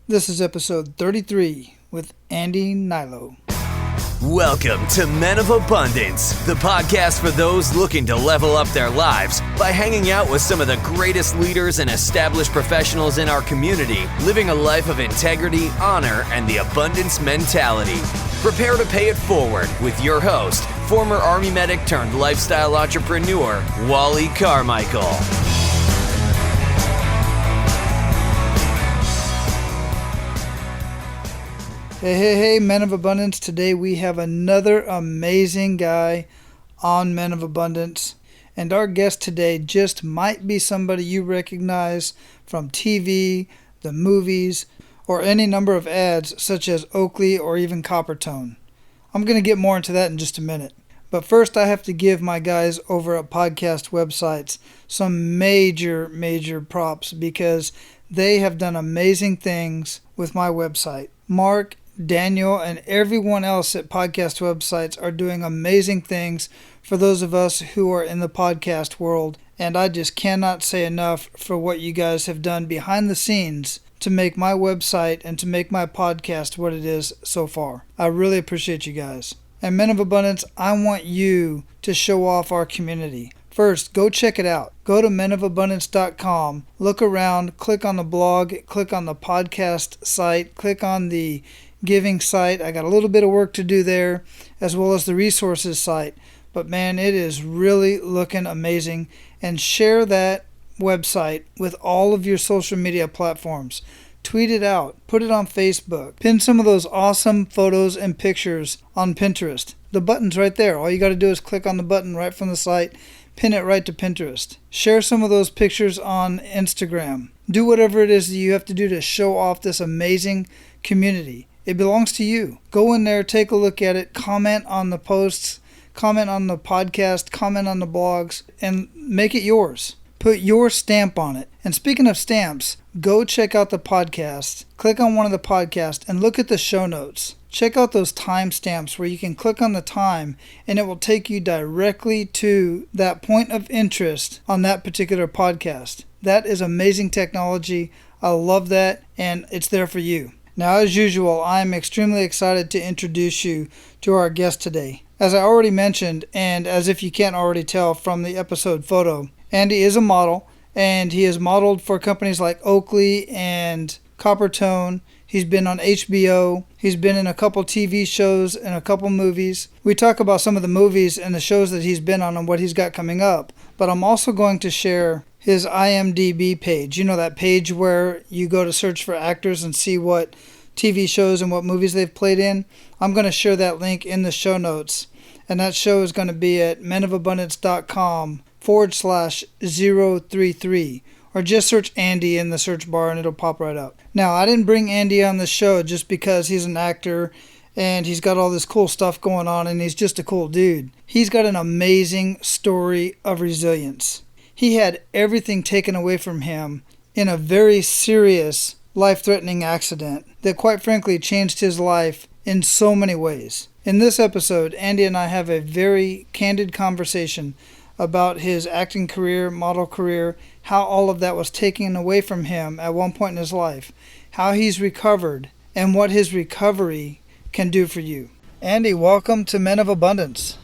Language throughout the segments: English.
This is episode 33 with Andy Hnilo. Welcome to Men of Abundance, the podcast for those looking to level up their lives by hanging out with some of the greatest leaders and established professionals in our community, living a life of integrity, honor, and the abundance mentality. Prepare to pay it forward with your host, former Army medic turned lifestyle entrepreneur, Wally Carmichael. Hey, Men of Abundance. Today we have another amazing guy on Men of Abundance. And our guest today just might be somebody you recognize from TV, the movies, or any number of ads such as Oakley or even Coppertone. I'm going to get more into that in just a minute. But first I have to give my guys over at podcast websites some major props because they have done amazing things with my website. Mark, Daniel, and everyone else at podcast websites are doing amazing things for those of us who are in the podcast world. And I just cannot say enough for what you guys have done behind the scenes to make my website and to make my podcast what it is so far. I really appreciate you guys. And Men of Abundance, I want you to show off our community. First, go check it out. Go to menofabundance.com, look around, click on the blog, click on the podcast site, click on the giving site. I got a little bit of work to do there, as well as the resources site. But man, it is really looking amazing. And share that website with all of your social media platforms. Tweet it out. Put it on Facebook. Pin some of those awesome photos and pictures on Pinterest. The button's right there. All you got to do is click on the button right from the site. Pin it right to Pinterest. Share some of those pictures on Instagram. Do whatever it is that you have to do to show off this amazing community. It belongs to you. Go in there, take a look at it, comment on the posts, comment on the podcast, comment on the blogs, and make it yours. Put your stamp on it. And speaking of stamps, go check out the podcast. Click on one of the podcasts and look at the show notes. Check out those time stamps where you can click on the time and it will take you directly to that point of interest on that particular podcast. That is amazing technology. I love that, and it's there for you. Now, as usual, I am extremely excited to introduce you to our guest today. As I already mentioned, and as if you can't already tell from the episode photo, Andy is a model, and he has modeled for companies like Oakley and Coppertone. He's been on HBO. He's been in a couple TV shows and a couple movies. We talk about some of the movies and the shows that he's been on and what he's got coming up. But I'm also going to share his IMDb page. You know, that page where you go to search for actors and see what TV shows and what movies they've played in. I'm going to share that link in the show notes. And that show is going to be at menofabundance.com/033. Or just search Andy in the search bar and it'll pop right up. Now, I didn't bring Andy on the show just because he's an actor and he's got all this cool stuff going on and he's just a cool dude. He's got an amazing story of resilience. He had everything taken away from him in a very serious, life-threatening accident that quite frankly changed his life in so many ways. In this episode, Andy and I have a very candid conversation about his acting career, model career, how all of that was taken away from him at one point in his life, how he's recovered, and what his recovery can do for you. Andy, welcome to Men of Abundance.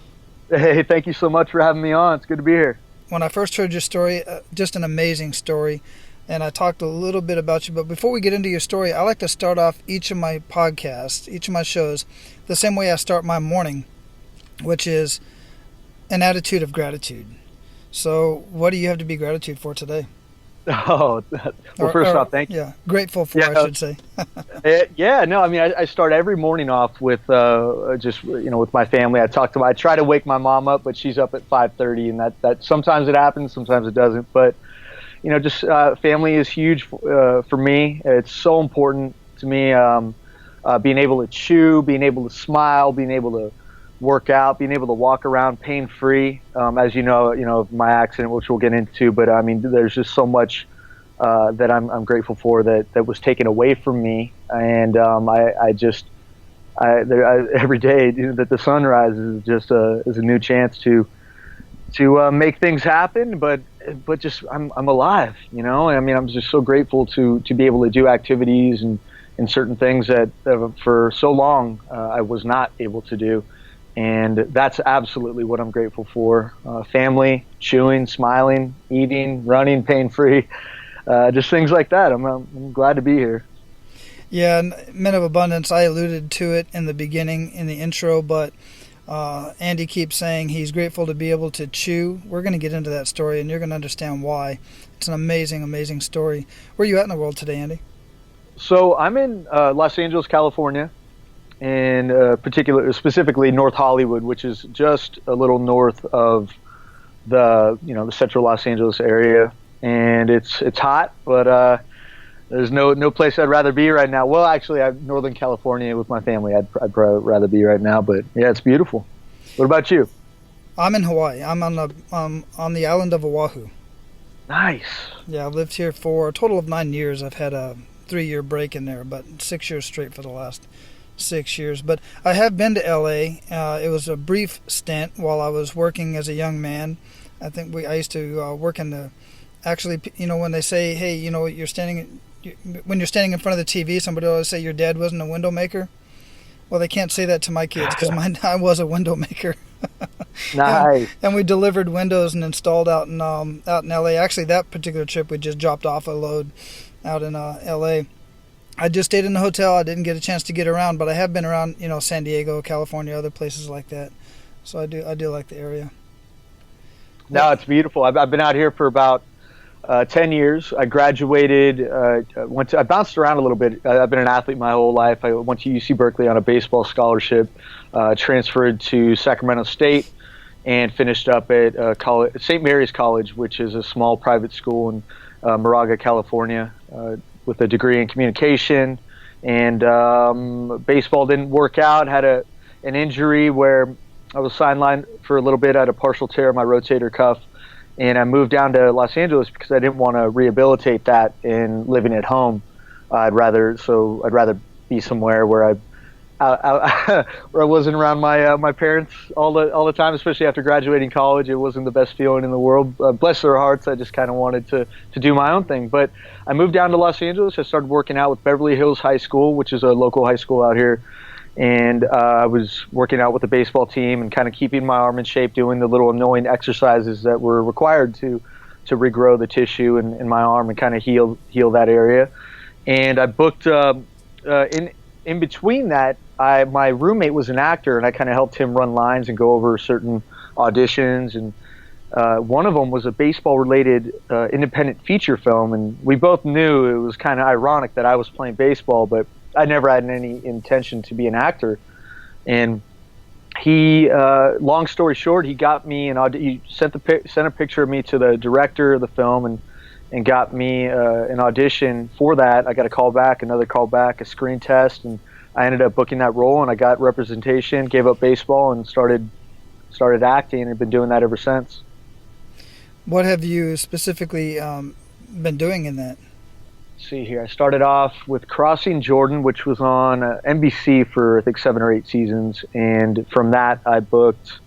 Hey, thank you so much for having me on. It's good to be here. When I first heard your story, just an amazing story, and I talked a little bit about you. But before we get into your story, I like to start off each of my podcasts, each of my shows, the same way I start my morning, which is an attitude of gratitude. So what do you have to be gratitude for today? Oh, well, first off, thank you. Yeah, grateful for, I should say. I start every morning off with with my family. I try to wake my mom up, but she's up at 5:30, and that sometimes it happens, sometimes it doesn't. But family is huge for me. It's so important to me. Being able to chew, being able to smile, being able to work out, being able to walk around pain-free, as you know, my accident, which we'll get into, but I mean, there's just so much that I'm grateful for that was taken away from me, and every day that the sun rises is just is a new chance to make things happen, but just I'm alive, and I mean, I'm just so grateful to be able to do activities and in certain things that for so long I was not able to do. And that's absolutely what I'm grateful for. Family, chewing, smiling, eating, running pain-free, just things like that. I'm glad to be here. Yeah, and Men of Abundance, I alluded to it in the beginning, in the intro, but Andy keeps saying he's grateful to be able to chew. We're going to get into that story, and you're going to understand why. It's an amazing, amazing story. Where are you at in the world today, Andy? So I'm in Los Angeles, California, and specifically North Hollywood, which is just a little north of the central Los Angeles area. And it's hot, but there's no place I'd rather be right now. Well, actually, I'm Northern California with my family. I'd probably rather be right now, but yeah, it's beautiful. What about you? I'm in Hawaii. I'm on the island of Oahu. Nice. Yeah, I've lived here for a total of 9 years. I've had a 3-year break in there, but 6 years straight for the last 6 years. But I have been to LA. It was a brief stint while I was working as a young man. I think I used to work in the, actually, when they say, hey, when you're standing in front of the TV, somebody always say your dad wasn't a window maker. Well, they can't say that to my kids because I was a window maker. Nice. And we delivered windows and installed out in LA. Actually, that particular trip we just dropped off a load out in LA. I just stayed in the hotel. I didn't get a chance to get around, but I have been around, San Diego, California, other places like that. So I do like the area. No, it's beautiful. I've been out here for about 10 years. I graduated, I bounced around a little bit. I've been an athlete my whole life. I went to UC Berkeley on a baseball scholarship, transferred to Sacramento State, and finished up at St. Mary's College, which is a small private school in Moraga, California, with a degree in communication. And baseball didn't work out. Had an injury where I was sidelined for a little bit. I had a partial tear in my rotator cuff. And I moved down to Los Angeles because I didn't want to rehabilitate that in living at home. I'd rather be somewhere where I wasn't around my parents all the time, especially after graduating college. It wasn't the best feeling in the world. Bless their hearts, I just kind of wanted to do my own thing. But I moved down to Los Angeles. I started working out with Beverly Hills High School, which is a local high school out here. And I was working out with the baseball team and kind of keeping my arm in shape, doing the little annoying exercises that were required to regrow the tissue in my arm and kind of heal that area. And I booked in between that, my roommate was an actor, and I kind of helped him run lines and go over certain auditions. And one of them was a baseball-related independent feature film, and we both knew it was kind of ironic that I was playing baseball, but I never had any intention to be an actor. And he, long story short, he got me he sent a picture of me to the director of the film and got me an audition for that. I got a call back, another call back, a screen test, and I ended up booking that role, and I got representation, gave up baseball, and started acting, and I've been doing that ever since. What have you specifically been doing in that? Let's see here. I started off with Crossing Jordan, which was on NBC for I think 7 or 8 seasons, and from that I booked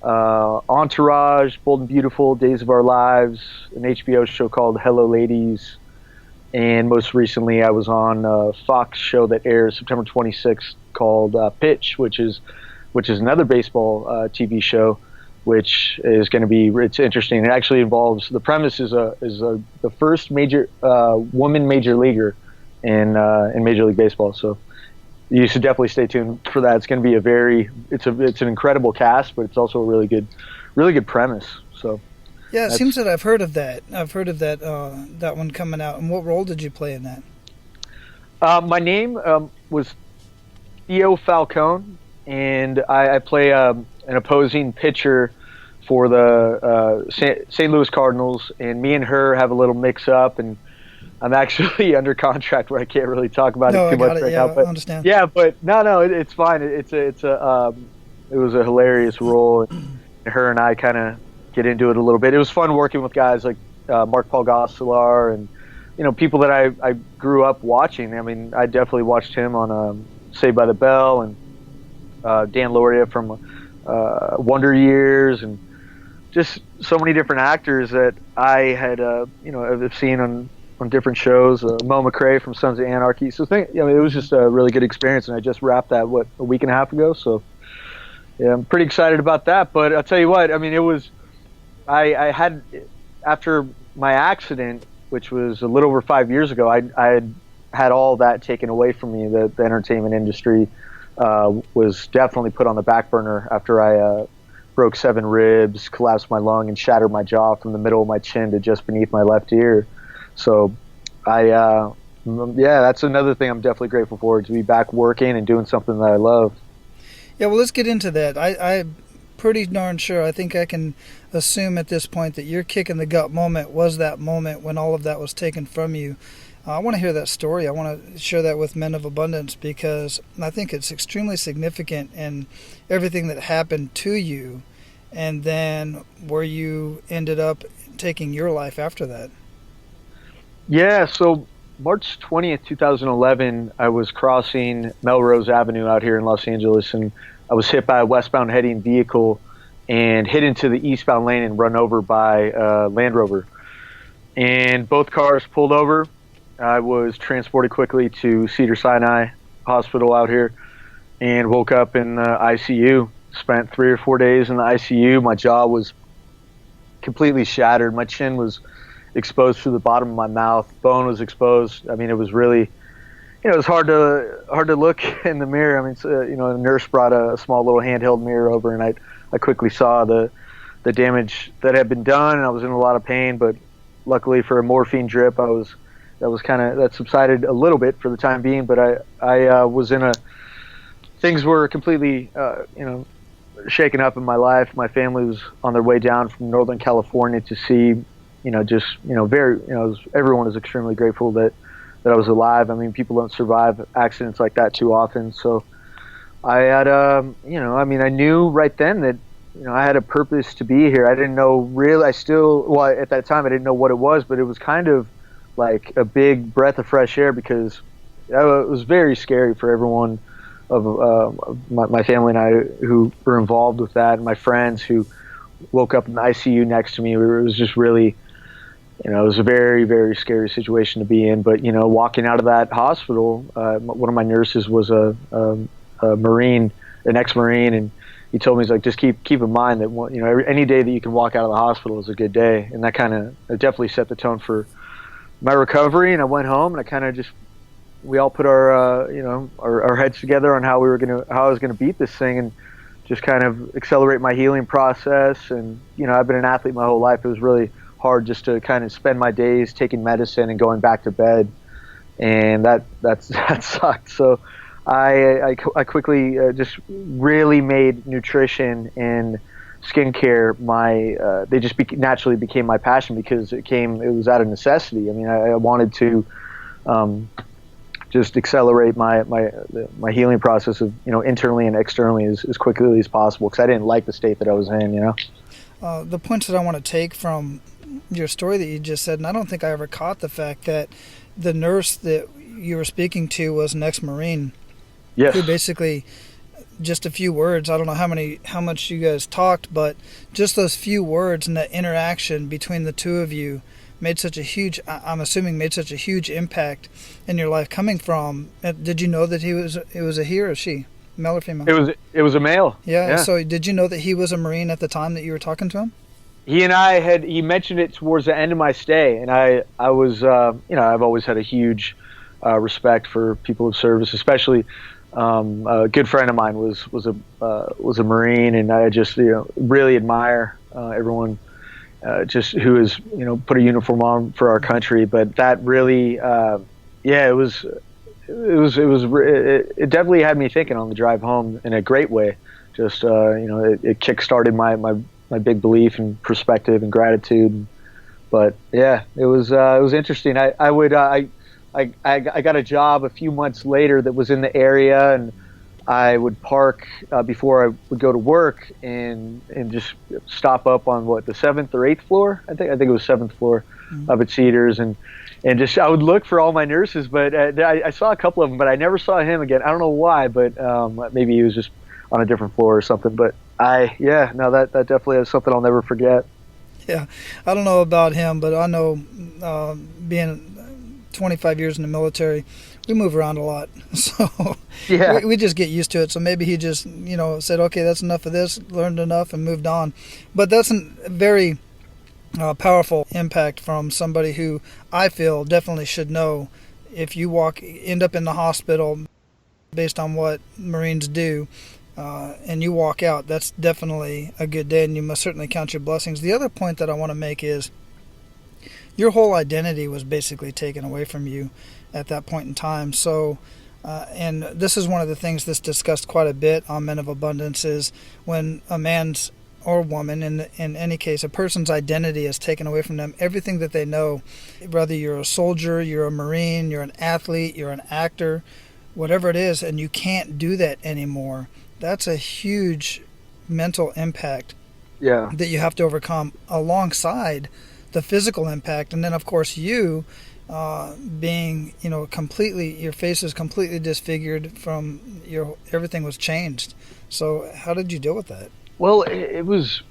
Entourage, Bold and Beautiful, Days of Our Lives, an HBO show called Hello Ladies, and most recently I was on a Fox show that airs September 26th called Pitch, which is another baseball TV show, which is going to be, it's interesting. It actually involves, the premise is the first major woman major leaguer in Major League Baseball. So you should definitely stay tuned for that. It's going to be it's an incredible cast, but it's also a really good premise. So yeah, it seems that I've heard of that. That one coming out. And what role did you play in that? My name was Theo Falcone, and I play an opposing pitcher for the St. Louis Cardinals, and me and her have a little mix-up, and I'm actually under contract where I can't really talk about it too much right now. But I understand. Yeah, but no, it's fine. It was a hilarious role, and her and I kind of get into it a little bit. It was fun working with guys like Mark Paul Gosselaar and people that I grew up watching. I mean, I definitely watched him on Saved by the Bell, and Dan Lauria from Wonder Years, and just so many different actors that I had I've seen on on different shows. Mo McRae from Sons of Anarchy. So it was just a really good experience, and I just wrapped that a week and a half ago. So yeah, I'm pretty excited about that. But I'll tell you what, I mean, it was I had, after my accident, which was a little over 5 years ago, I had all that taken away from me. The entertainment industry was definitely put on the back burner after I broke 7 ribs, collapsed my lung, and shattered my jaw from the middle of my chin to just beneath my left ear. So that's another thing I'm definitely grateful for, to be back working and doing something that I love. Yeah, well, let's get into that. I'm pretty darn sure, I think I can assume at this point, that your kick in the gut moment was that moment when all of that was taken from you. I want to hear that story. I want to share that with Men of Abundance, because I think it's extremely significant in everything that happened to you, and then where you ended up taking your life after that. Yeah, so March 20th, 2011, I was crossing Melrose Avenue out here in Los Angeles, and I was hit by a westbound heading vehicle and hit into the eastbound lane and run over by a Land Rover. And both cars pulled over. I was transported quickly to Cedars-Sinai Hospital out here and woke up in the ICU. Spent 3 or 4 days in the ICU. My jaw was completely shattered. My chin was exposed to the bottom of my mouth. Bone was exposed. I mean, it was really, it was hard to look in the mirror. I mean, a nurse brought a small little handheld mirror over, and I quickly saw the damage that had been done, and I was in a lot of pain. But luckily for a morphine drip, that subsided a little bit for the time being. But I was things were completely, shaken up in my life. My family was on their way down from Northern California to see, everyone is extremely grateful that I was alive. I mean, people don't survive accidents like that too often. So I had, I knew right then that, I had a purpose to be here. I didn't know really, at that time I didn't know what it was, but it was kind of like a big breath of fresh air, because it was very scary for everyone of my family and I who were involved with that, and my friends who woke up in the ICU next to me. It was just really, it was a very, very scary situation to be in. But, walking out of that hospital, one of my nurses was a Marine, an ex-Marine, and he told me, he's like, just keep in mind that, any day that you can walk out of the hospital is a good day. And that it definitely set the tone for my recovery. And I went home, and I kind of we all put our heads together on how I was gonna beat this thing, and just kind of accelerate my healing process. And I've been an athlete my whole life. It was really hard just to kind of spend my days taking medicine and going back to bed, and that sucked. So I quickly just really made nutrition and skincare they just naturally became my passion, because it was out of necessity. I mean, I wanted to just accelerate my healing process of, internally and externally as quickly as possible, because I didn't like the state that I was in. The points that I want to take from your story that you just said, and I don't think I ever caught the fact that the nurse that you were speaking to was an ex-Marine. Yes. Who basically, just a few words, I don't know how much you guys talked, but just those few words and that interaction between the two of you made such a huge impact in your life. Coming from, did you know that it was a he or a she, male or female? It was a male. Yeah. So did you know that he was a Marine at the time that you were talking to him? He mentioned it towards the end of my stay, and I was, I've always had a huge respect for people of service, especially a good friend of mine was a Marine, and I just really admire everyone just who has put a uniform on for our country. But that really, it definitely had me thinking on the drive home in a great way. Just it kick-started my big belief and perspective and gratitude. But yeah, it was interesting. I got a job a few months later that was in the area, and I would park before I would go to work and just stop up on the 7th or 8th floor. I think it was 7th floor up at Cedars, and just I would look for all my nurses, but I saw a couple of them, but I never saw him again. I don't know why, but maybe he was just on a different floor or something. But that definitely is something I'll never forget. Yeah, I don't know about him, but I know being 25 years in the military, we move around a lot. So Yeah. we just get used to it. So maybe he just, said, okay, that's enough of this, learned enough and moved on. But that's a very powerful impact from somebody who I feel definitely should know. If you end up in the hospital based on what Marines do, and you walk out, that's definitely a good day, and you must certainly count your blessings. The other point that I want to make is your whole identity was basically taken away from you at that point in time. So, and this is one of the things that's discussed quite a bit on Men of Abundance, is when a man's or woman, in any case, a person's identity is taken away from them. Everything that they know, whether you're a soldier, you're a Marine, you're an athlete, you're an actor, whatever it is, and you can't do that anymore. That's a huge mental impact that you have to overcome alongside the physical impact. And then, of course, you being, completely, your face is completely disfigured from everything was changed. So how did you deal with that? Well, it was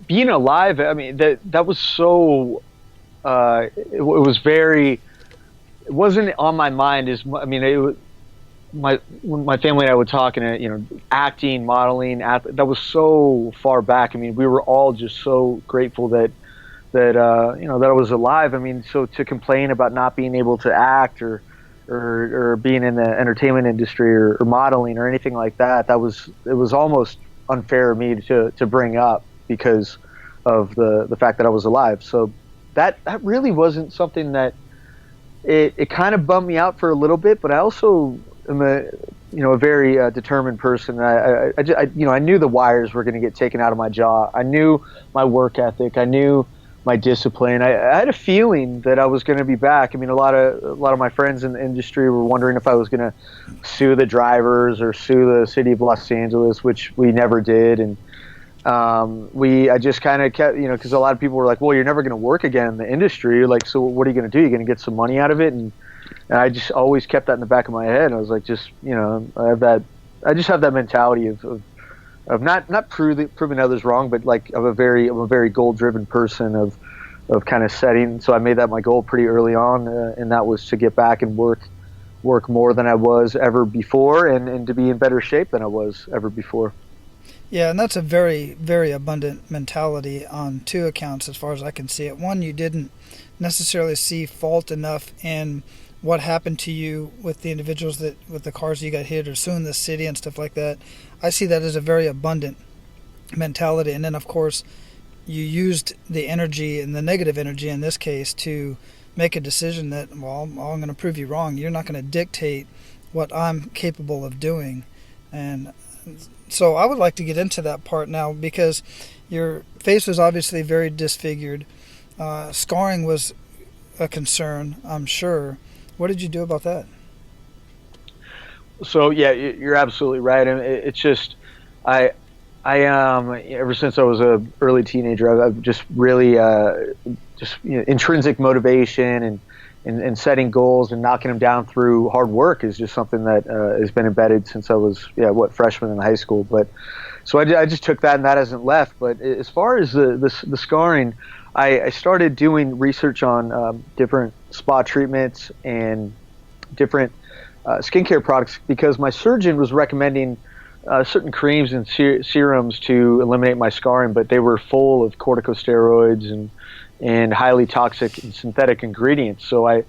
being alive. I mean, that was so. It was very. It wasn't on my mind as. I mean, when my family and I would talk, and acting, modeling, that was so far back. I mean, we were all just so grateful that I was alive. I mean, so to complain about not being able to act or being in the entertainment industry or modeling or anything like that, it was almost unfair of me to bring up because of the fact that I was alive. So that really wasn't something that it kind of bummed me out for a little bit, but I also am a very determined person. I knew the wires were going to get taken out of my jaw. I knew my work ethic. I knew my discipline. I had a feeling that I was going to be back. I mean, a lot of my friends in the industry were wondering if I was going to sue the drivers or sue the city of Los Angeles, which we never did. And I just kind of kept, because a lot of people were like, well, you're never going to work again in the industry. Like, so what are you going to do? You're going to get some money out of it? And I just always kept that in the back of my head. I was like, I just have that mentality of not proving others wrong, but like I'm a very goal-driven person of kind of setting. So I made that my goal pretty early on, and that was to get back and work more than I was ever before, and to be in better shape than I was ever before. Yeah, and that's a very, very abundant mentality on two accounts as far as I can see it. One, you didn't necessarily see fault enough in what happened to you with the individuals with the cars you got hit or suing the city and stuff like that. I see that as a very abundant mentality. And then, of course, you used the energy, and the negative energy in this case, to make a decision that, well, I'm going to prove you wrong. You're not going to dictate what I'm capable of doing. And so I would like to get into that part now, because your face was obviously very disfigured. Scarring was a concern, I'm sure. What did you do about that? So yeah, you're absolutely right. And it's just, I ever since I was a early teenager, I've just really intrinsic motivation and setting goals and knocking them down through hard work is just something that has been embedded since I was freshman in high school. But so I just took that, and that hasn't left. But as far as the scarring, I started doing research on different spa treatments and different skincare products, because my surgeon was recommending certain creams and serums to eliminate my scarring, but they were full of corticosteroids and highly toxic and synthetic ingredients. So I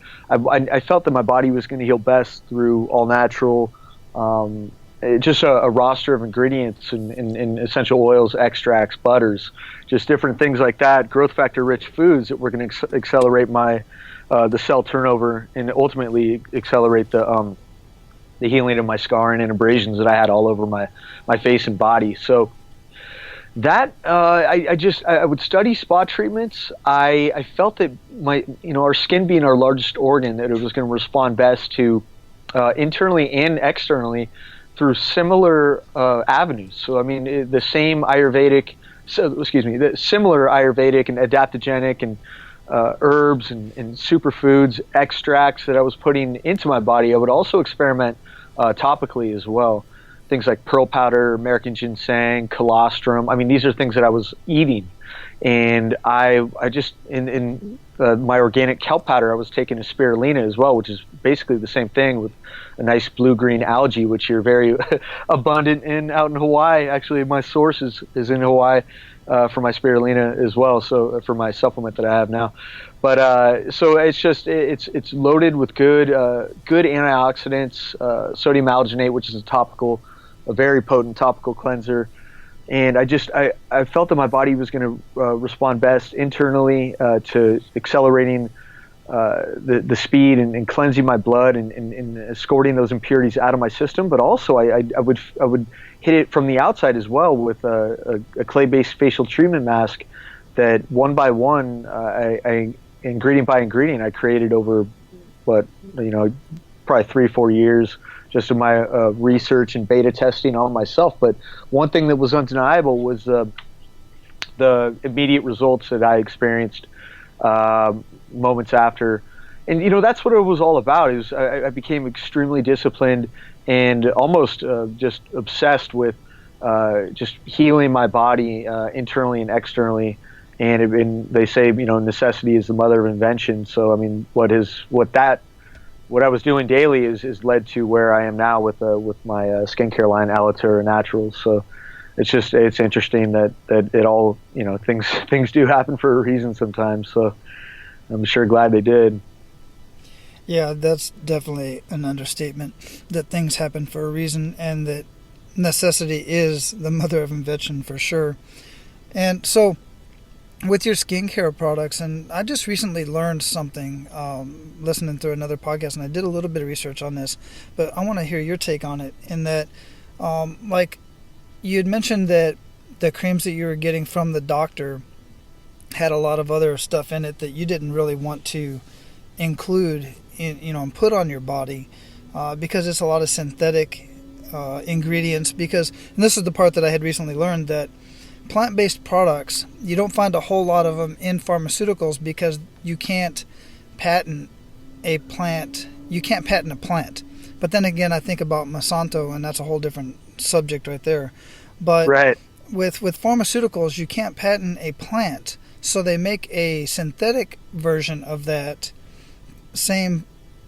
felt that my body was going to heal best through all natural, just a roster of ingredients and essential oils, extracts, butters, just different things like that, growth factor rich foods that were going to accelerate my the cell turnover and ultimately accelerate the healing of my scarring and abrasions that I had all over my face and body. So that I would study spa treatments. I felt that our skin being our largest organ, that it was going to respond best to internally and externally through similar avenues. So I mean, the similar Ayurvedic and adaptogenic and herbs and superfoods, extracts that I was putting into my body, I would also experiment topically as well. Things like pearl powder, American ginseng, colostrum. I mean, these are things that I was eating, and I just in my organic kelp powder, I was taking a spirulina as well, which is basically the same thing with a nice blue-green algae, which you're very abundant in out in Hawaii. Actually, my source is in Hawaii for my spirulina as well, so for my supplement that I have now. But so it's just it's loaded with good antioxidants, sodium alginate, which is a very potent topical cleanser. And I felt that my body was going to respond best internally to accelerating the speed and cleansing my blood and escorting those impurities out of my system. But also I would hit it from the outside as well with a clay-based facial treatment mask that one by one, ingredient by ingredient, I created over probably 3-4 years. Just in my research and beta testing on myself. But one thing that was undeniable was the immediate results that I experienced moments after. And, that's what it was all about. Is I became extremely disciplined and almost just obsessed with just healing my body internally and externally. And they say, necessity is the mother of invention. So, I mean, what I was doing daily is led to where I am now with my skincare line, Alitura Naturals. So it's interesting that it all, things do happen for a reason sometimes. So I'm sure glad they did. Yeah, that's definitely an understatement, that things happen for a reason and that necessity is the mother of invention for sure. And so with your skincare products, and I just recently learned something listening through another podcast, and I did a little bit of research on this, but I want to hear your take on it. In that, like you had mentioned that the creams that you were getting from the doctor had a lot of other stuff in it that you didn't really want to include and put on your body because it's a lot of synthetic ingredients. And this is the part that I had recently learned, that plant-based products, you don't find a whole lot of them in pharmaceuticals because you can't patent a plant. You can't patent a plant. But then again, I think about Monsanto, and that's a whole different subject right there. But right. with pharmaceuticals, you can't patent a plant. So they make a synthetic version of that same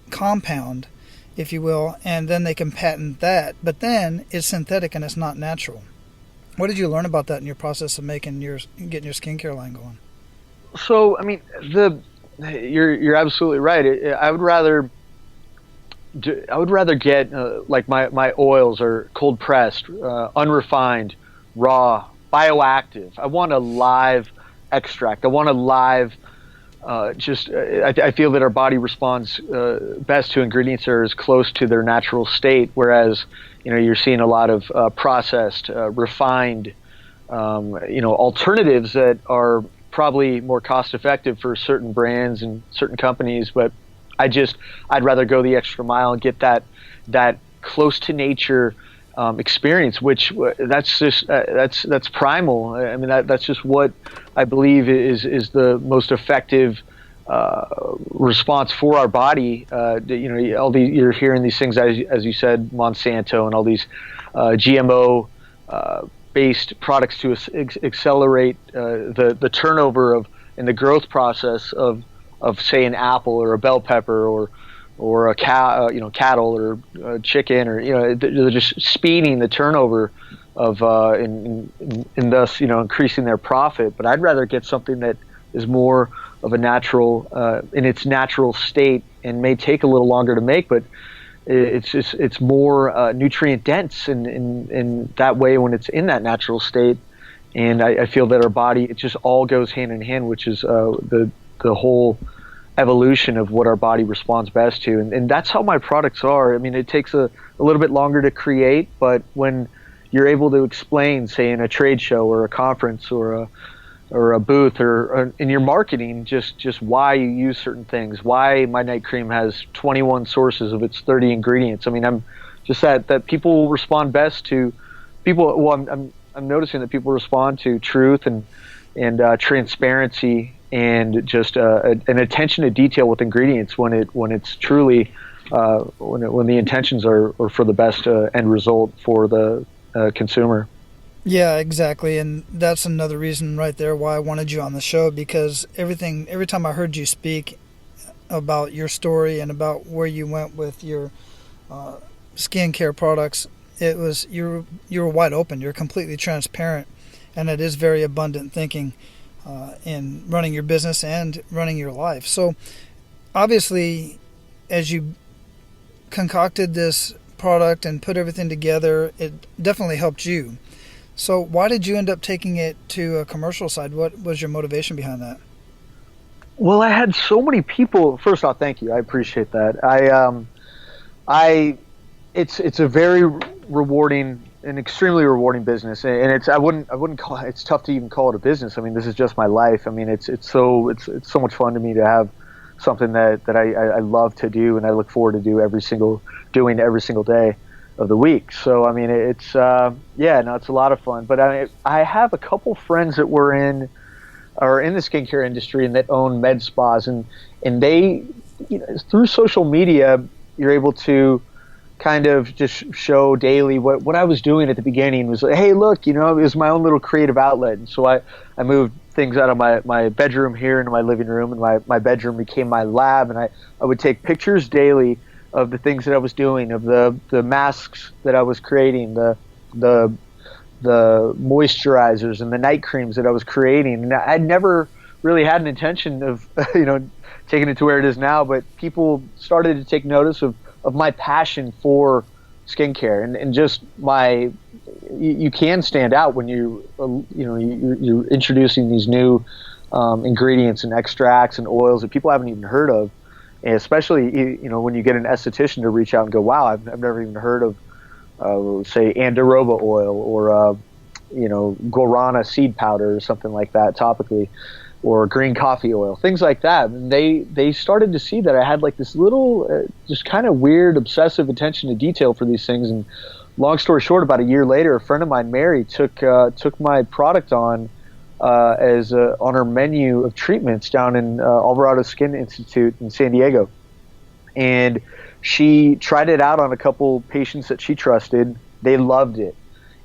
compound, if you will, and then they can patent that. But then it's synthetic and it's not natural. What did you learn about that in your process of getting your skincare line going? So, I mean, you're absolutely right. I would rather get like my oils are cold pressed, unrefined, raw, bioactive. I want a live extract. I want a live. I feel that our body responds best to ingredients that are as close to their natural state, whereas you're seeing a lot of processed, refined, alternatives that are probably more cost effective for certain brands and certain companies. But I'd rather go the extra mile and get that close to nature experience, which that's primal. I mean, that's just what I believe is the most effective response for our body. You're hearing these things, as you said, Monsanto and all these GMO based products to accelerate the turnover and the growth process of say an apple or a bell pepper or a cattle or a chicken, or they're just speeding the turnover of and thus increasing their profit. But I'd rather get something that is more of a natural in its natural state, and may take a little longer to make, but it's more nutrient dense in that way when it's in that natural state. And I feel that our body, it just all goes hand in hand, which is the whole evolution of what our body responds best to. And that's how my products are. I mean, it takes a little bit longer to create, but when you're able to explain, say in a trade show or a conference or a booth or in your marketing, just why you use certain things, why my night cream has 21 sources of its 30 ingredients. I mean, I'm just that people will respond best to people. Well, I'm noticing that people respond to truth and transparency and just an attention to detail with ingredients when it's truly when the intentions are for the best end result for the consumer. Yeah, exactly. And that's another reason right there why I wanted you on the show, because every time I heard you speak about your story and about where you went with your skincare products, it was you're wide open. You're completely transparent, and it is very abundant thinking in running your business and running your life. So obviously, as you concocted this product and put everything together, it definitely helped you. So why did you end up taking it to a commercial side? What was your motivation behind that? Well, I had so many people. First off, thank you. I appreciate that. It's a very rewarding, an extremely rewarding business, and I wouldn't call it, it's tough to even call it a business. I mean, this is just my life. I mean, it's so much fun to me to have something that I love to do, and I look forward to doing every single day of the week. So I mean, it's it's a lot of fun. But I have a couple friends that are in the skincare industry and that own med spas, and they, through social media, you're able to kind of just show daily what I was doing at the beginning was like, hey, look, it was my own little creative outlet. And so I moved things out of my bedroom here into my living room, and my bedroom became my lab, and I would take pictures daily of the things that I was doing, of the masks that I was creating, the moisturizers and the night creams that I was creating. And I'd never really had an intention of taking it to where it is now, but people started to take notice of my passion for skincare, and just you can stand out when you're introducing these new ingredients and extracts and oils that people haven't even heard of, and especially when you get an esthetician to reach out and go, wow, I've never even heard of say Andiroba oil or guarana seed powder or something like that topically, or green coffee oil, things like that. And they started to see that I had like this little just kind of weird obsessive attention to detail for these things. And long story short, about a year later, a friend of mine, Mary, took my product on her menu of treatments down in Alvarado Skin Institute in San Diego. And she tried it out on a couple patients that she trusted. They loved it.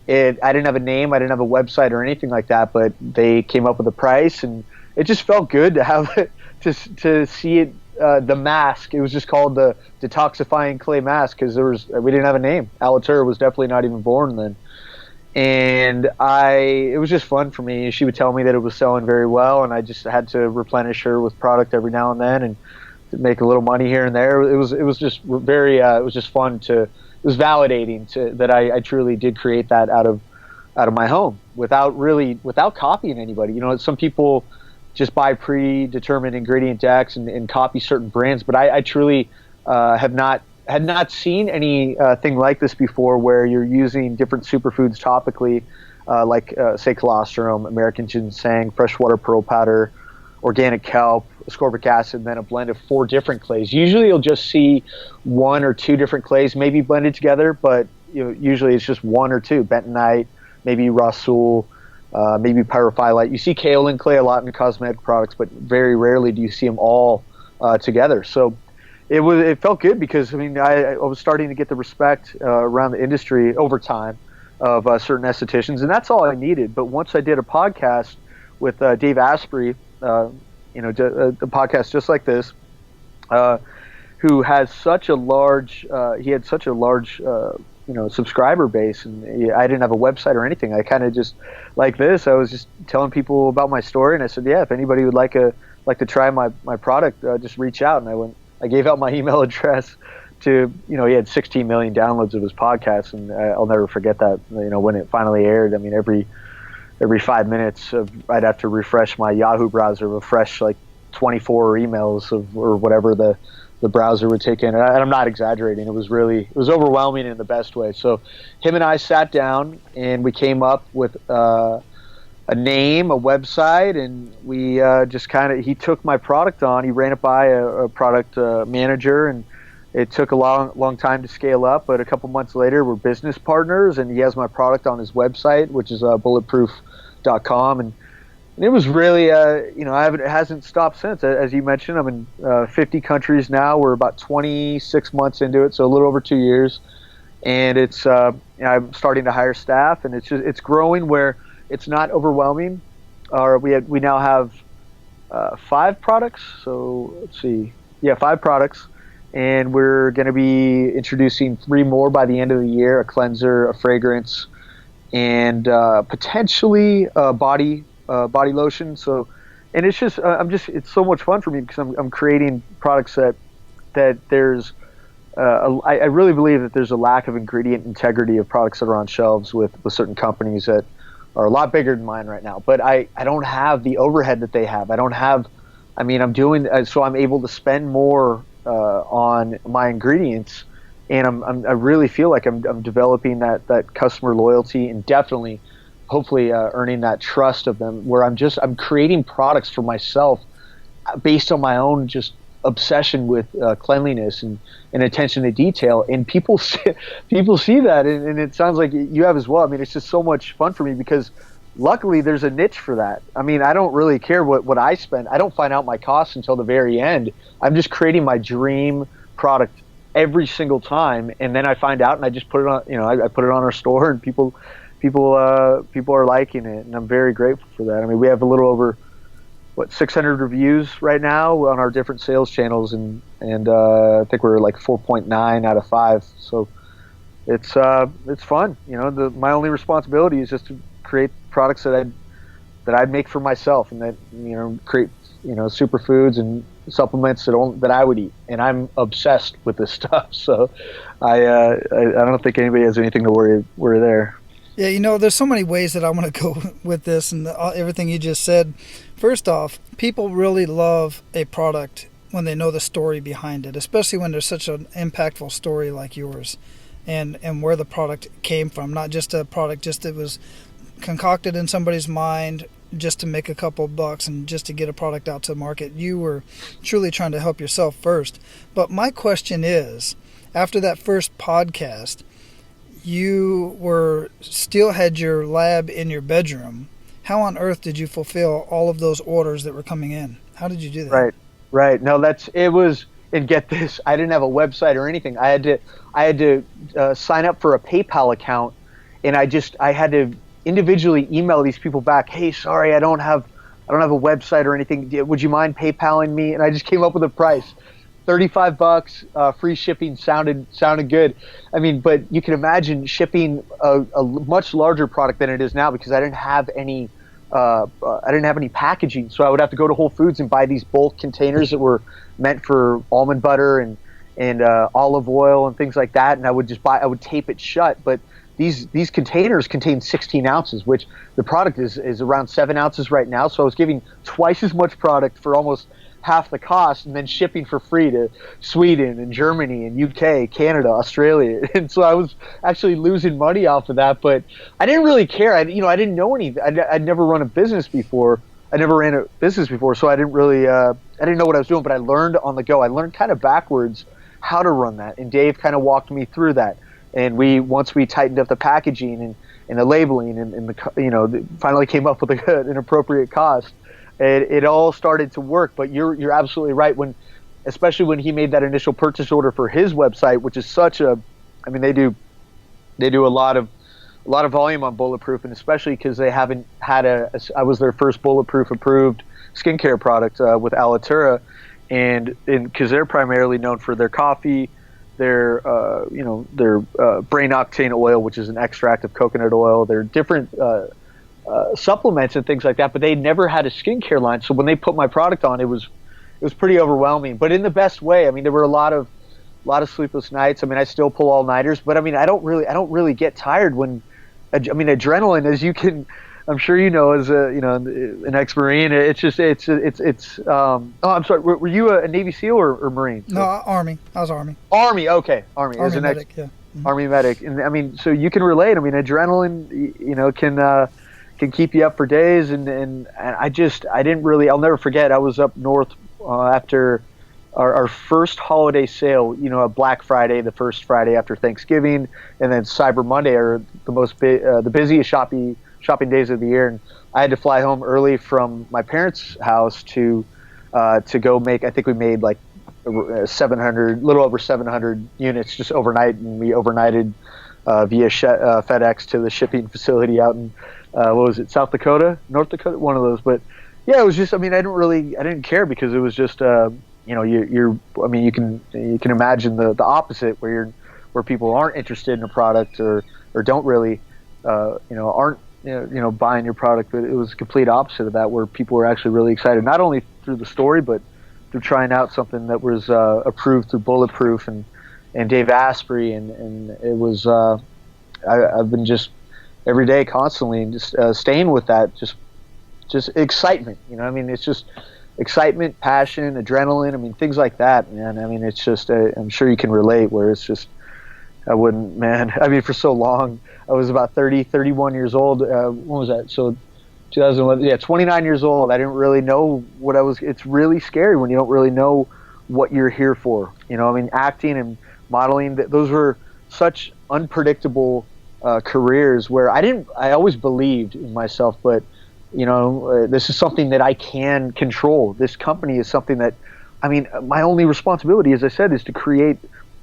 I didn't have a name, I didn't have a website or anything like that, but they came up with a price, and it just felt good to have it, to see it. The mask, it was just called the detoxifying clay mask because we didn't have a name. Alitura was definitely not even born then. And it was just fun for me. She would tell me that it was selling very well, and I just had to replenish her with product every now and then and to make a little money here and there. It was just very it was just fun it was validating that I truly did create that out of my home without copying anybody. Some people just buy predetermined ingredient decks and copy certain brands, but I truly had not seen anything like this before, where you're using different superfoods topically, like say colostrum, American ginseng, freshwater pearl powder, organic kelp, ascorbic acid, and then a blend of 4 different clays. Usually you'll just see 1 or 2 different clays maybe blended together, but usually it's just 1 or 2, bentonite, maybe rasul, maybe pyrophyllite. You see kaolin clay a lot in cosmetic products, but very rarely do you see them all together. So it felt good because I was starting to get the respect around the industry over time of certain estheticians, and that's all I needed. But once I did a podcast with Dave Asprey, a podcast just like this, who has such a large subscriber base, and I didn't have a website or anything. I kind of just like this. I was just telling people about my story, and I said, yeah, if anybody would like to try my product, just reach out. And I gave out my email address to, he had 16 million downloads of his podcast, and I'll never forget that. When it finally aired, every 5 minutes I'd have to refresh my Yahoo browser, refresh like 24 emails or whatever the browser would take in. And I'm not exaggerating. It was overwhelming in the best way. So him and I sat down and we came up with a name, a website, and we just he took my product on. He ran it by a product manager, and it took a long time to scale up. But a couple months later, we're business partners, and he has my product on his website, which is bulletproof.com. And it was really, it hasn't stopped since. As you mentioned, I'm in 50 countries now. We're about 26 months into it, so a little over 2 years. and it's I'm starting to hire staff, and it's growing where it's not overwhelming. Or we now have 5 products. So let's see, 5 products, and we're going to be introducing 3 more by the end of the year: a cleanser, a fragrance, and potentially a body lotion. So, and it's just it's so much fun for me because I'm creating products that there's I really believe that there's a lack of ingredient integrity of products that are on shelves with certain companies that are a lot bigger than mine right now. But I don't have the overhead that they have. I don't have, I'm doing, so I'm able to spend more on my ingredients, and I really feel like I'm developing that customer loyalty, and definitely, hopefully, earning that trust of them, where I'm creating products for myself based on my own just obsession with cleanliness and attention to detail, and people see that, and it sounds like you have as well. It's just so much fun for me because luckily there's a niche for that. I don't really care what I spend. I don't find out my costs until the very end. I'm just creating my dream product every single time, and then I find out and I just put it on, I put it on our store, and people are liking it, and I'm very grateful for that. We have a little over 600 reviews right now on our different sales channels, and I think we're like 4.9 out of 5. So it's fun. My only responsibility is just to create products that I make for myself, and that create superfoods and supplements that I would eat, and I'm obsessed with this stuff. So I don't think anybody has anything to worry there. Yeah, there's so many ways that I want to go with this and everything you just said. First off, people really love a product when they know the story behind it, especially when there's such an impactful story like yours, and where the product came from. Not just a product, just it was concocted in somebody's mind just to make a couple bucks and just to get a product out to market. You were truly trying to help yourself first. But my question is, after that first podcast, you still had your lab in your bedroom. How on earth did you fulfill all of those orders that were coming in? How did you do that? Right. No, and get this, I didn't have a website or anything. I had to sign up for a PayPal account, and I had to individually email these people back. Hey, sorry, I don't have a website or anything. Would you mind PayPaling me? And I just came up with a price. $35, free shipping sounded good. But you can imagine shipping a much larger product than it is now, because I didn't have any packaging. So I would have to go to Whole Foods and buy these bulk containers that were meant for almond butter and olive oil and things like that. And I would tape it shut. But these containers contain 16 ounces, which the product is around 7 ounces right now. So I was giving twice as much product for almost half the cost, and then shipping for free to Sweden and Germany and UK, Canada, Australia. And so I was actually losing money off of that, but I didn't really care. I didn't know anything. I'd never run a business before. I never ran a business before, so I didn't really, I didn't know what I was doing, but I learned on the go. I learned kind of backwards how to run that, and Dave kind of walked me through that. And once we tightened up the packaging and the labeling and finally came up with an appropriate cost, it all started to work. But you're absolutely right, especially when he made that initial purchase order for his website, which is they do a lot of volume on Bulletproof, and especially because they haven't had I was their first Bulletproof approved skincare product with Alitura, and because they're primarily known for their coffee, their brain octane oil, which is an extract of coconut oil, their different supplements and things like that, but they never had a skincare line. So when they put my product on, it was pretty overwhelming, but in the best way. There were a lot of sleepless nights. I still pull all-nighters, but I don't really get tired when adrenaline, as you can, I'm sure as an ex-Marine, I'm sorry, were you a Navy SEAL or Marine? No, Army. I was Army. Okay. Army as an medic, yeah. Army medic. And so you can relate. Adrenaline, can keep you up for days, and I didn't really, I'll never forget, I was up north after our first holiday sale, a Black Friday, the first Friday after Thanksgiving, and then Cyber Monday are the busiest shopping days of the year. And I had to fly home early from my parents' house to go make, I think we made like 700, little over 700 units just overnight, and we overnighted via FedEx to the shipping facility out in what was it, South Dakota, North Dakota, one of those. But yeah, it was just, I mean, I didn't care, because it was just you know, I mean, you can imagine the opposite, where people aren't interested in a product, or don't really you know, aren't buying your product. But it was the complete opposite of that, where people were actually really excited, not only through the story, but through trying out something that was approved through Bulletproof and Dave Asprey, and it was I've been just every day constantly just staying with that, just excitement, you know. I mean, it's just excitement, passion, adrenaline, I mean, things like that, man. I mean, it's just I'm sure you can relate, where it's just, I wouldn't, man. I mean, for so long, I was about 31 years old. When was that? So 2011, yeah, 29 years old. I didn't really know what I was. It's really scary when you don't really know what you're here for. You know, I mean, acting and modeling, those were such unpredictable careers, where I always believed in myself, but you know, this is something that I can control. This company is something that, I mean, my only responsibility, as I said, is to create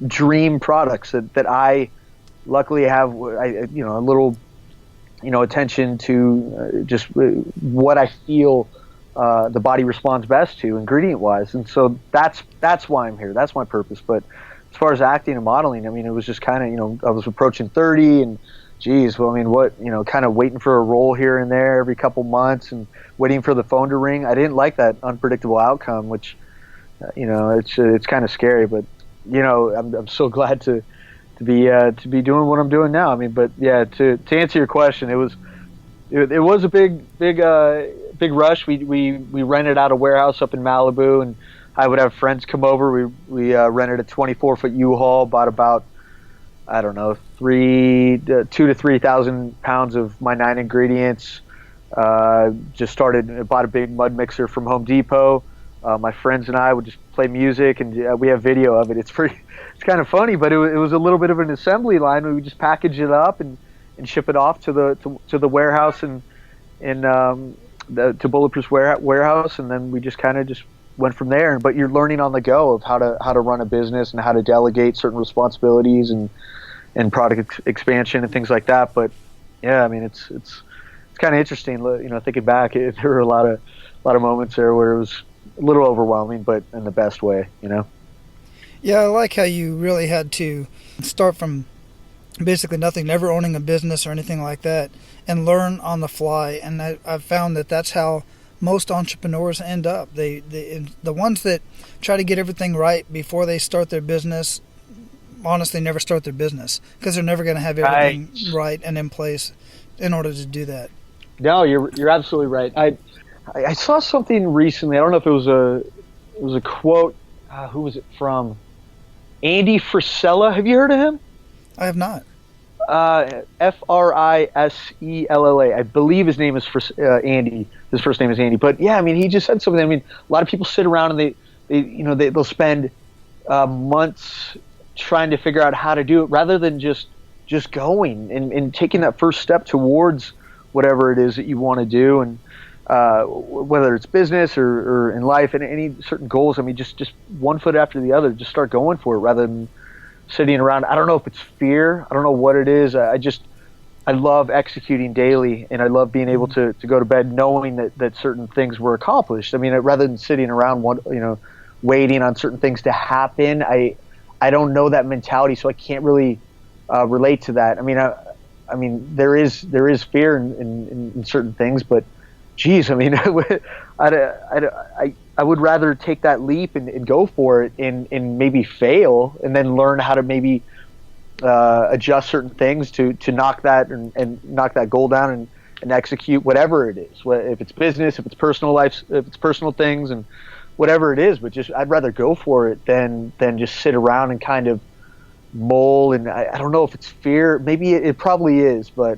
dream products that I luckily have, you know, a little, you know, attention to just what I feel the body responds best to, ingredient wise. And so that's why I'm here. That's my purpose. But as far as acting and modeling, I mean, it was just kind of, you know, I was approaching 30, and geez, well, I mean, what, you know, kind of waiting for a role here and there every couple months, and waiting for the phone to ring. I didn't like that unpredictable outcome, which, you know, it's kind of scary. But you know, I'm so glad to be doing what I'm doing now. I mean, but yeah, to answer your question, it was a big rush. We rented out a warehouse up in Malibu, and I would have friends come over. We rented a 24-foot U-Haul, bought about, I don't know, 2,000 to 3,000 pounds of my 9 ingredients. Bought a big mud mixer from Home Depot. My friends and I would just play music, and we have video of it. It's kind of funny, but it was a little bit of an assembly line. We would just package it up and ship it off to the warehouse and to Bulletproof's warehouse, and then we just kind of just went from there. But you're learning on the go of how to run a business and how to delegate certain responsibilities and product expansion and things like that. But yeah, I mean, it's kind of interesting, you know, thinking back. There were a lot of moments there where it was a little overwhelming, but in the best way, you know. Yeah, I like how you really had to start from basically nothing, never owning a business or anything like that, and learn on the fly. And I've found that that's how most entrepreneurs end up. The ones that try to get everything right before they start their business, honestly, never start their business, because they're never going to have everything right and in place in order to do that. No, you're absolutely right. I saw something recently. I don't know if it was a quote. Who was it from? Andy Frisella. Have you heard of him? I have not. Frisella. I believe his name is Andy. His first name is Andy. But yeah, I mean, he just said something. I mean, a lot of people sit around and they'll spend months trying to figure out how to do it, rather than just going and taking that first step towards whatever it is that you want to do. And whether it's business or in life and any certain goals, I mean, just one foot after the other, just start going for it, rather than sitting around. I don't know if it's fear. I don't know what it is. I love executing daily, and I love being able to go to bed knowing that certain things were accomplished. I mean, rather than sitting around waiting on certain things to happen. I don't know that mentality, so I can't really relate to that. I mean, there is fear in certain things, but geez, I mean, I would rather take that leap and go for it and maybe fail, and then learn how to maybe adjust certain things to knock that and knock that goal down and execute whatever it is. If it's business, if it's personal life, if it's personal things, and whatever it is. But just, I'd rather go for it than just sit around and kind of mull. And I don't know if it's fear. Maybe it probably is, but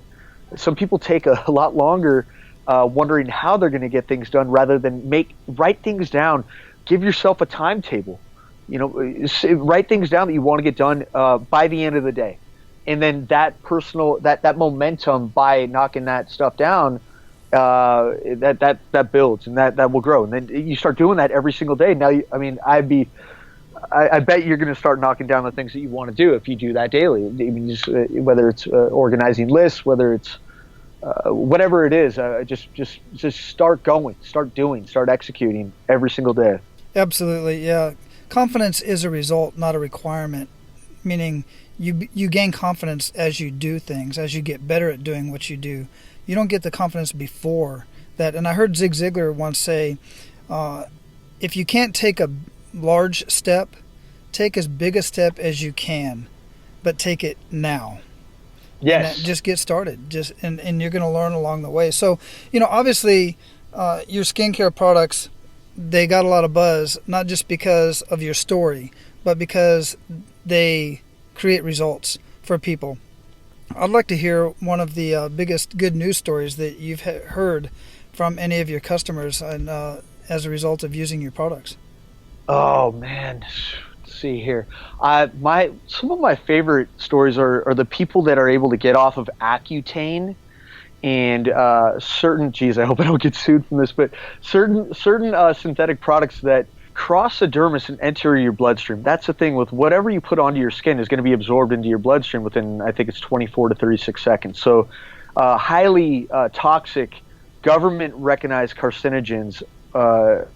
some people take a lot longer wondering how they're going to get things done, rather than write things down. Give yourself a timetable. Write things down that you want to get done by the end of the day, and then that momentum, by knocking that stuff down, that builds, and that will grow, and then you start doing that every single day. Now, I'd be I bet you're going to start knocking down the things that you want to do if you do that daily. I mean, just, whether it's organizing lists, whether it's whatever it is, just start going, start doing, start executing every single day. Absolutely, yeah. Confidence is a result, not a requirement. Meaning, you gain confidence as you do things, as you get better at doing what you do. You don't get the confidence before that. And I heard Zig Ziglar once say, if you can't take a large step, take as big a step as you can, but take it now. Yes. And just get started. And you're going to learn along the way. So, obviously, your skincare products, they got a lot of buzz, not just because of your story, but because they create results for people. I'd like to hear one of the biggest good news stories that you've heard from any of your customers and as a result of using your products. Oh man, let's see here. Some of my favorite stories are the people that are able to get off of Accutane and certain. Geez, I hope I don't get sued from this, but certain synthetic products that cross the dermis and enter your bloodstream. That's the thing with whatever you put onto your skin is going to be absorbed into your bloodstream within, I think it's 24 to 36 seconds. So highly toxic, government-recognized carcinogens are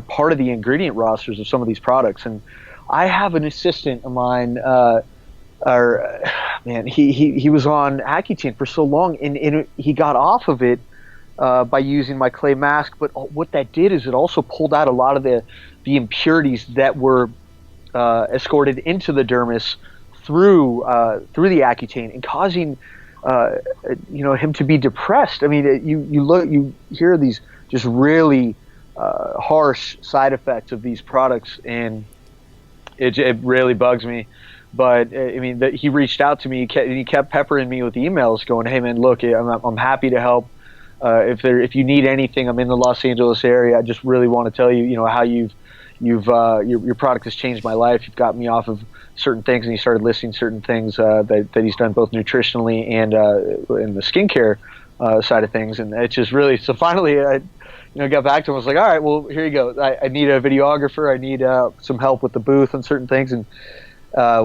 part of the ingredient rosters of some of these products. And I have an assistant of mine, he was on Accutane for so long, and he got off of it by using my clay mask, but what that did is it also pulled out a lot of the impurities that were escorted into the dermis through the Accutane and causing him to be depressed. I mean, you hear these just really harsh side effects of these products, and it really bugs me. But I mean, he reached out to me, and he kept peppering me with emails, going, "Hey man, look, I'm happy to help. If you need anything, I'm in the Los Angeles area. I just really want to tell you, how your product has changed my life. You've got me off of certain things," and he started listing certain things that he's done both nutritionally and in the skincare side of things. And it's just really, so finally I got back to him. I was like, all right, well, here you go. I need a videographer. I need some help with the booth and certain things, and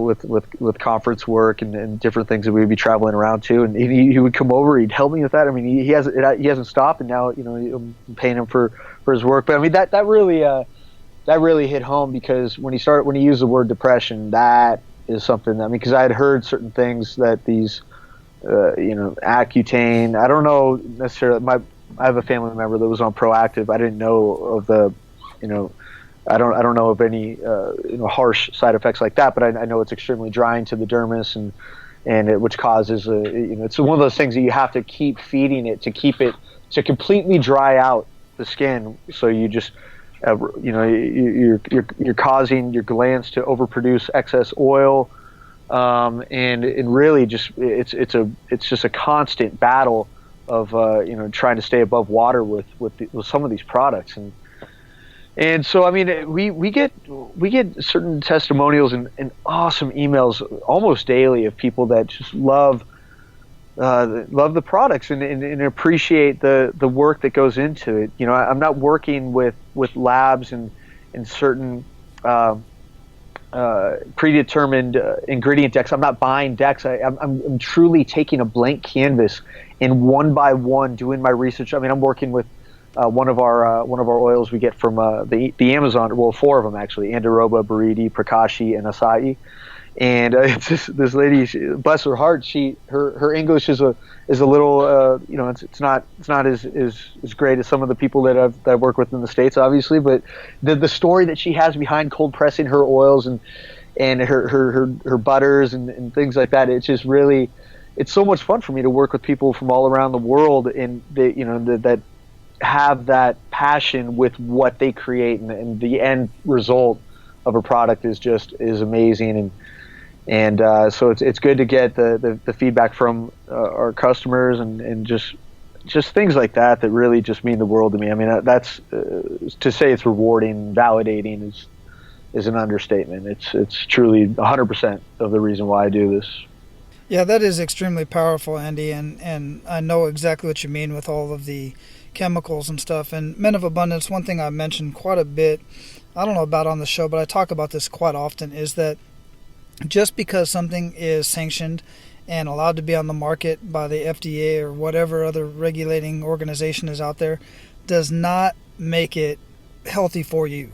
with conference work and different things that we would be traveling around to. And he would come over. He'd help me with that. I mean, he hasn't stopped, and now I'm paying him for his work. But I mean, that really hit home, because when he used the word depression, that is something. I mean, because I had heard certain things that these Accutane. I don't know necessarily. I have a family member that was on Proactive. I didn't know of the, I don't know of any harsh side effects like that, but I know it's extremely drying to the dermis, and which causes it's one of those things that you have to keep feeding it to completely dry out the skin. So you just you're causing your glands to overproduce excess oil, and really just it's just a constant battle of trying to stay above water with some of these products. And so, I mean, we get certain testimonials and awesome emails almost daily of people that just love the products and appreciate the work that goes into it. I'm not working with labs and certain predetermined ingredient decks. I'm not buying decks. I'm truly taking a blank canvas and one by one doing my research. I mean, I'm working with one of our oils we get from the Amazon. Well, 4 of them actually: Andaroba, Baridi, Prakashi, and Acai. And it's just, this lady, bless her heart, her English is a little it's not as great as some of the people that I've worked with in the States, obviously. But the story that she has behind cold pressing her oils and her butters and things like that, it's just really, it's so much fun for me to work with people from all around the world, and they, that have that passion with what they create, and the end result of a product is amazing. And so it's good to get the feedback from our customers and just things like that really just mean the world to me. I mean, that's to say it's rewarding, validating is an understatement. It's truly 100% of the reason why I do this. Yeah, that is extremely powerful, Andy, and I know exactly what you mean with all of the chemicals and stuff. And Men of Abundance, one thing I mentioned quite a bit I don't know about on the show, but I talk about this quite often, is that just because something is sanctioned and allowed to be on the market by the FDA or whatever other regulating organization is out there does not make it healthy for you.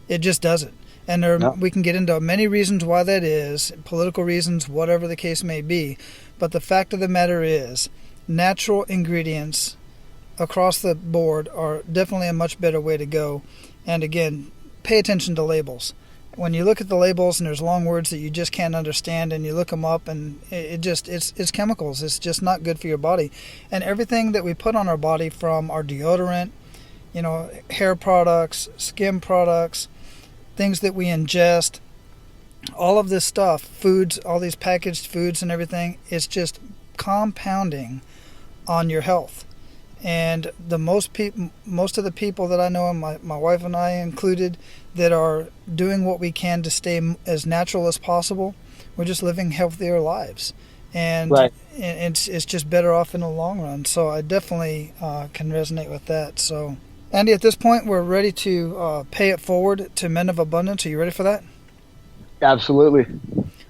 It just doesn't. And we can get into many reasons why that is, political reasons, whatever the case may be. But the fact of the matter is, natural ingredients across the board are definitely a much better way to go. And again, pay attention to labels. When you look at the labels and there's long words that you just can't understand, and you look them up, and it's chemicals. It's just not good for your body. And everything that we put on our body, from our deodorant, hair products, skin products, things that we ingest, all of this stuff, foods, all these packaged foods and everything, it's just compounding on your health. And most of the people that I know, and my wife and I included, that are doing what we can to stay as natural as possible, we're just living healthier lives. And, right. and it's just better off in the long run. So I definitely can resonate with that. So, Andy, at this point, we're ready to pay it forward to Men of Abundance. Are you ready for that? Absolutely.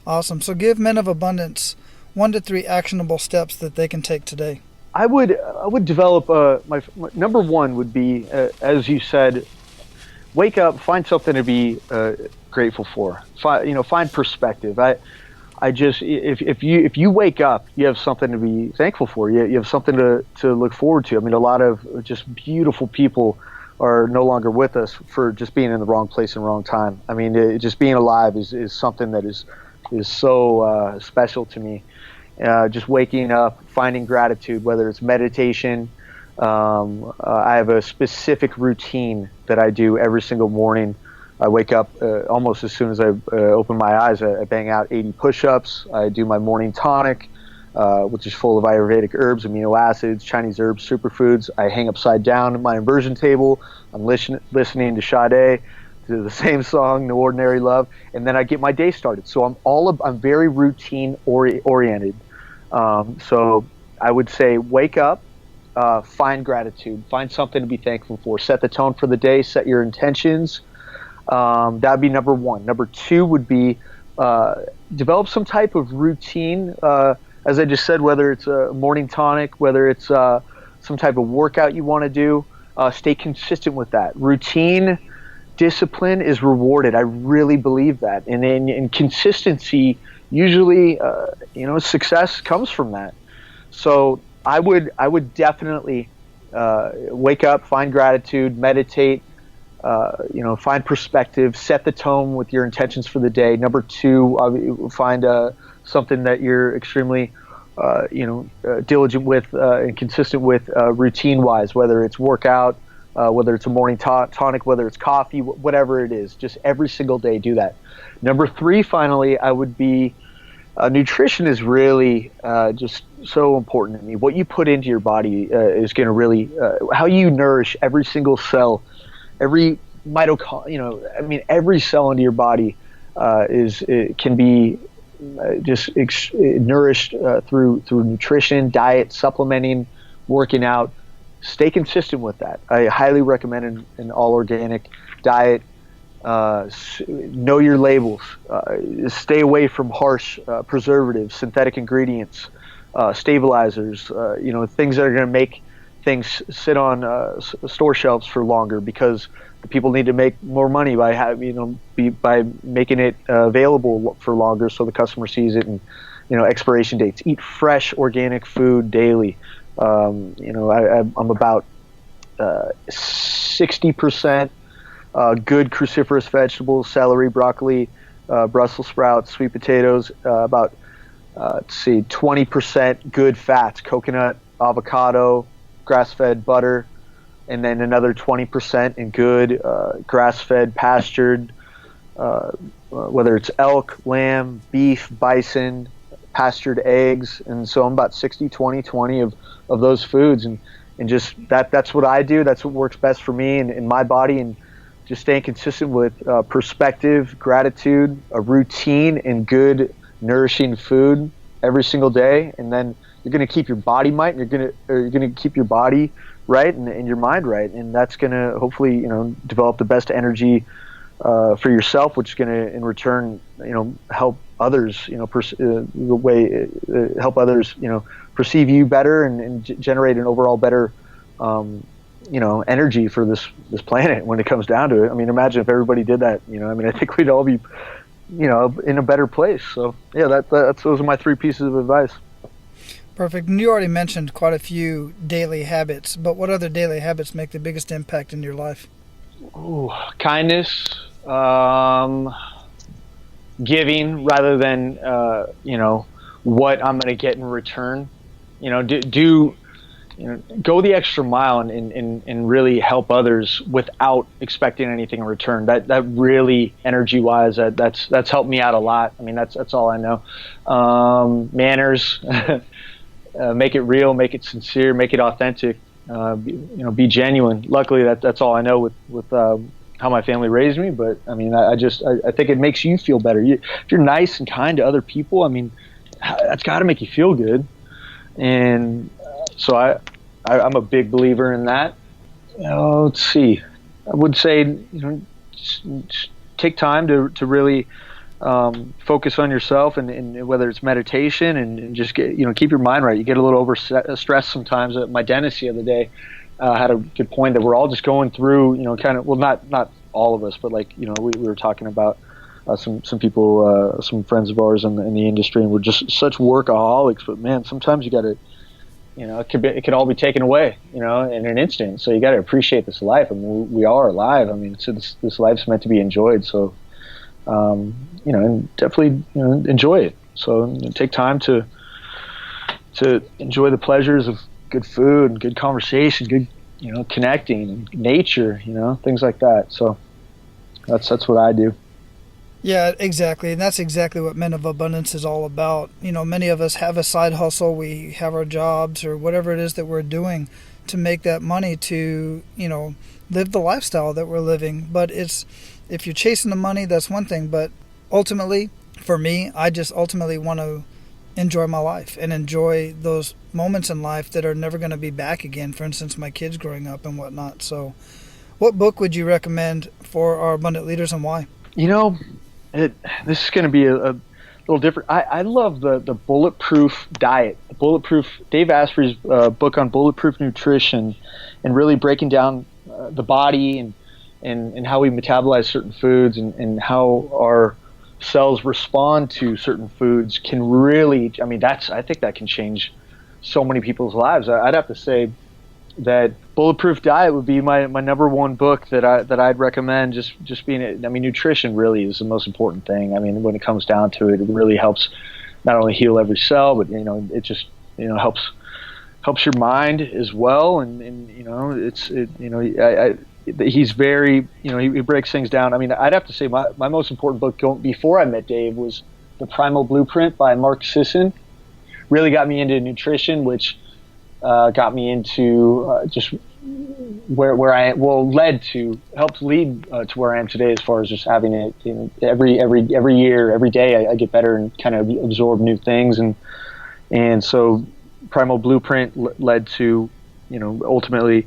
Awesome. So give Men of Abundance 1 to 3 actionable steps that they can take today. I would develop my number one would be, as you said, wake up, find something to be grateful for. Find perspective. If you wake up, you have something to be thankful for. You have something to look forward to. I mean, a lot of just beautiful people are no longer with us for just being in the wrong place and wrong time. I mean, just being alive is something that is so special to me. Just waking up, finding gratitude, whether it's meditation. I have a specific routine that I do every single morning. I wake up almost as soon as I open my eyes. I bang out 80 push-ups. I do my morning tonic, which is full of Ayurvedic herbs, amino acids, Chinese herbs, superfoods. I hang upside down at my inversion table. I'm listening to Sade, to the same song, No Ordinary Love, and then I get my day started. So I'm very routine oriented. So I would say wake up, find gratitude, find something to be thankful for, set the tone for the day, set your intentions. That would be number one. Number two would be develop some type of routine. As I just said, whether it's a morning tonic, whether it's some type of workout you want to do, stay consistent with that. Routine, discipline is rewarded. I really believe that. And in consistency, usually, success comes from that. So I would definitely wake up, find gratitude, meditate, find perspective, set the tone with your intentions for the day. Number two, find something that you're extremely, diligent with and consistent with routine-wise, whether it's workout, whether it's a morning tonic, whether it's coffee, whatever it is. Just every single day do that. Number three, finally, I would be nutrition is really just so important to me. What you put into your body is going to really how you nourish every single cell, every every cell into your body can be just nourished through nutrition, diet, supplementing, working out. Stay consistent with that. I highly recommend an all organic diet. Know your labels. Stay away from harsh preservatives, synthetic ingredients, stabilizers. Things that are going to make things sit on store shelves for longer, because the people need to make more money by by making it available for longer, so the customer sees it. And expiration dates. Eat fresh organic food daily. I'm about 60%. Good cruciferous vegetables, celery, broccoli, Brussels sprouts, sweet potatoes, about 20% good fats, coconut, avocado, grass-fed butter, and then another 20% in good grass-fed pastured, whether it's elk, lamb, beef, bison, pastured eggs. And so I'm about 20 of those foods, and just that's what I do. That's what works best for me and my body. And just staying consistent with perspective, gratitude, a routine, and good, nourishing food every single day. And then you're going to keep your body right, and you're going to keep your body right and your mind right. And that's going to hopefully, develop the best energy for yourself, which is going to in return, help others, help others, perceive you better and generate an overall better, energy for this planet when it comes down to it. I mean, imagine if everybody did that, I think we'd all be, in a better place. So yeah, that's those are my 3 pieces of advice. Perfect. And you already mentioned quite a few daily habits, but what other daily habits make the biggest impact in your life? Ooh, kindness, giving rather than, what I'm going to get in return. Go the extra mile and really help others without expecting anything in return. That really, energy-wise, that's helped me out a lot. I mean, that's all I know. Manners, make it real, make it sincere, make it authentic. Be genuine. Luckily, that's all I know with how my family raised me. But I mean, I think it makes you feel better. If you're nice and kind to other people, I mean, that's got to make you feel good. And so I'm a big believer in that. Let's see. I would say, just take time to really focus on yourself, and whether it's meditation and just keep your mind right. You get a little stressed sometimes. My dentist the other day had a good point that we're all just going through, not all of us, but we were talking about some people, some friends of ours in the industry, and we're just such workaholics. But man, sometimes you got to, it could all be taken away, in an instant. So you got to appreciate this life. I mean, we are alive. I mean, so this life's meant to be enjoyed. So, and definitely, enjoy it. So take time to enjoy the pleasures of good food, good conversation, good, connecting, and nature, things like that. So that's what I do. Yeah, exactly. And that's exactly what Men of Abundance is all about. Many of us have a side hustle. We have our jobs or whatever it is that we're doing to make that money to, live the lifestyle that we're living. But if you're chasing the money, that's one thing. But ultimately, for me, I just ultimately want to enjoy my life and enjoy those moments in life that are never going to be back again. For instance, my kids growing up and whatnot. So what book would you recommend for our abundant leaders and why? This is going to be a little different. I love the Bulletproof Diet, Dave Asprey's book on bulletproof nutrition, and really breaking down the body and how we metabolize certain foods and how our cells respond to certain foods can really, I think that can change so many people's lives. I'd have to say that Bulletproof Diet would be my number one book that I'd recommend. Just being, nutrition really is the most important thing. I mean, when it comes down to it, it really helps not only heal every cell, but it just helps your mind as well. And he's very, he breaks things down. I mean, I'd have to say my most important book before I met Dave was The Primal Blueprint by Mark Sisson. Really got me into nutrition, which got me into just where I helped lead to where I am today, as far as just having it every year, every day I get better and kind of absorb new things, and so Primal Blueprint led to ultimately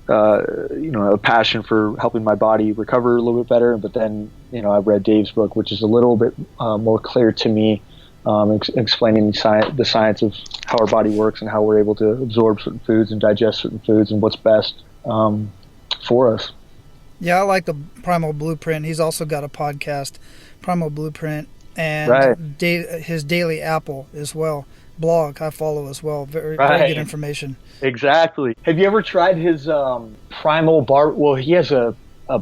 a passion for helping my body recover a little bit better. But then I read Dave's book, which is a little bit more clear to me, explaining the science of how our body works and how we're able to absorb certain foods and digest certain foods and what's best for us. Yeah, I like the Primal Blueprint. He's also got a podcast, Primal Blueprint, and right. His Daily Apple as well. Blog I follow as well. Very good information. Exactly. Have you ever tried his primal bar? Well, he has a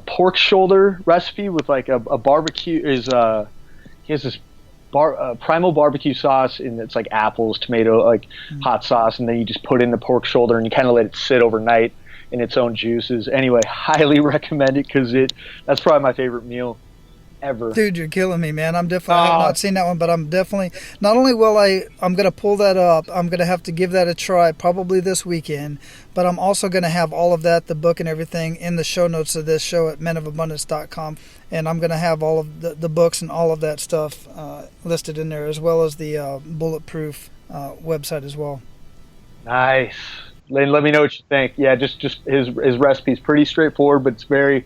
pork shoulder recipe with like a barbecue. He has this primal barbecue sauce, and it's like apples, tomato, hot sauce, and then you just put in the pork shoulder and you kind of let it sit overnight in its own juices. Anyway, highly recommend it because that's probably my favorite meal ever. Dude, you're killing me, man. I have not seen that one, but I'm definitely, not only I'm going to pull that up, I'm going to have to give that a try probably this weekend, but I'm also going to have all of that, the book and everything, in the show notes of this show at menofabundance.com, and I'm going to have all of the books and all of that stuff listed in there, as well as the Bulletproof website as well. Nice. Let me know what you think. Yeah, just his recipe is pretty straightforward, but it's very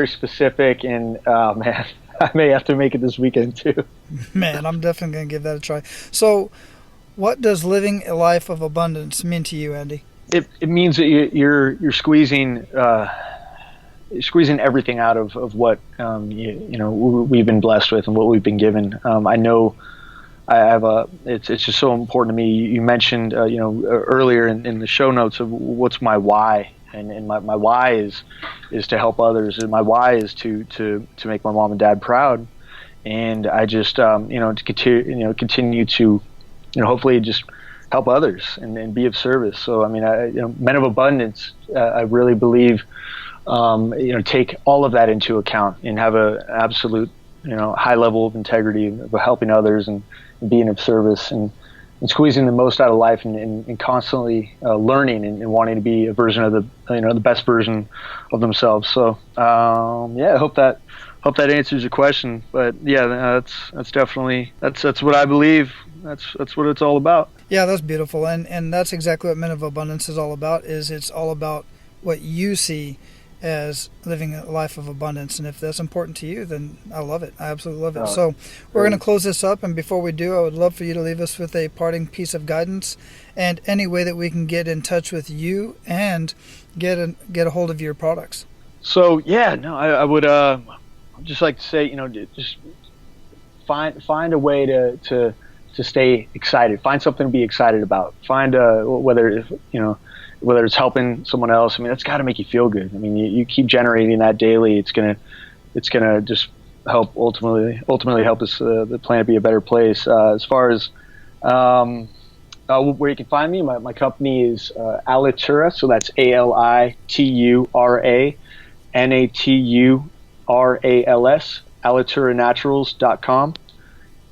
specific. And man, I may have to make it this weekend too. Man, I'm definitely going to give that a try. So, what does living a life of abundance mean to you, Andy? It means that you're squeezing everything out of what we've been blessed with and what we've been given. I know I have it's just so important to me. You mentioned earlier in the show notes of what's my why, and my why is to help others, and my why is to make my mom and dad proud, and I just to continue to hopefully just help others and be of service. So I mean, Men of Abundance, I really believe take all of that into account and have an absolute high level of integrity of helping others and being of service and squeezing the most out of life and constantly learning and wanting to be a version of the best version of themselves. So I hope that answers your question. But yeah, that's definitely that's what I believe. That's what it's all about. Yeah, that's beautiful, and that's exactly what Men of Abundance is all about. It's all about what you see as living a life of abundance, and if that's important to you, then I love it. I absolutely love it. So we're going to close this up, and before we do, I would love for you to leave us with a parting piece of guidance and any way that we can get in touch with you and get a hold of your products. So I would just like to say, just find a way to stay excited. Find something to be excited about. Find whether it's helping someone else. I mean, that's got to make you feel good. I mean, you keep generating that daily. It's gonna just help ultimately help us the planet be a better place. As far as where you can find me, my company is Alitura. So that's ALITURA NATURALS. AlituraNaturals.com.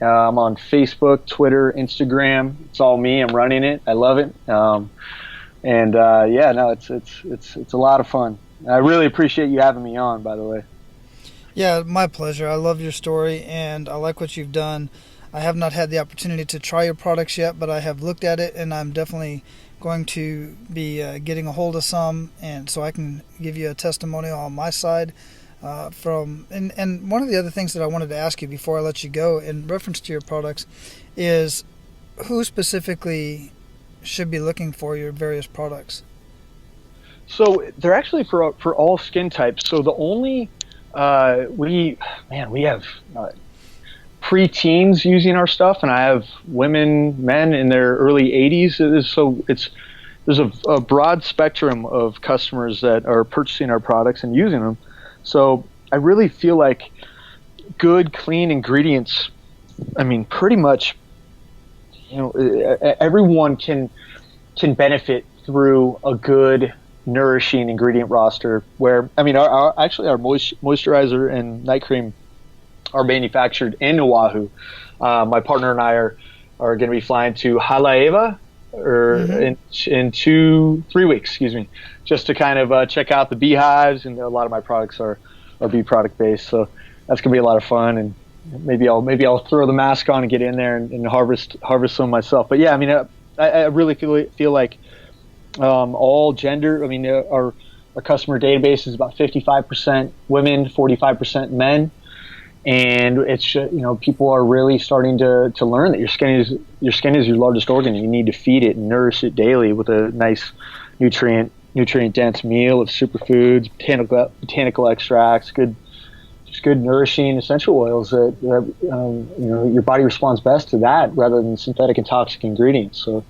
I'm on Facebook, Twitter, Instagram. It's all me. I'm running it. I love it. It's a lot of fun. I really appreciate you having me on, by the way. Yeah, my pleasure. I love your story, and I like what you've done. I have not had the opportunity to try your products yet, but I have looked at it, and I'm definitely going to be getting a hold of some, and so I can give you a testimonial on my side. And one of the other things that I wanted to ask you before I let you go in reference to your products is who specifically should be looking for your various products? So they're actually for all skin types. So the only we have pre-teens using our stuff, and I have men in their early 80s. So there's a broad spectrum of customers that are purchasing our products and using them. So I really feel like good, clean ingredients. I mean, pretty much, everyone can benefit through a good, nourishing ingredient roster. Where our moisturizer and night cream are manufactured in Oahu. My partner and I are going to be flying to Haleiwa in 3 weeks, just to kind of check out the beehives, and a lot of my products are bee product based, so that's gonna be a lot of fun, and maybe I'll throw the mask on and get in there and harvest some myself. But yeah, I mean, I really feel like all gender. I mean, our customer database is about 55% women, 45% men, and it's people are really starting to learn that your skin is your largest organ, and you need to feed it and nourish it daily with a nice nutrient dense meal of superfoods, botanical extracts, good nourishing essential oils that your body responds best to that rather than synthetic and toxic ingredients. So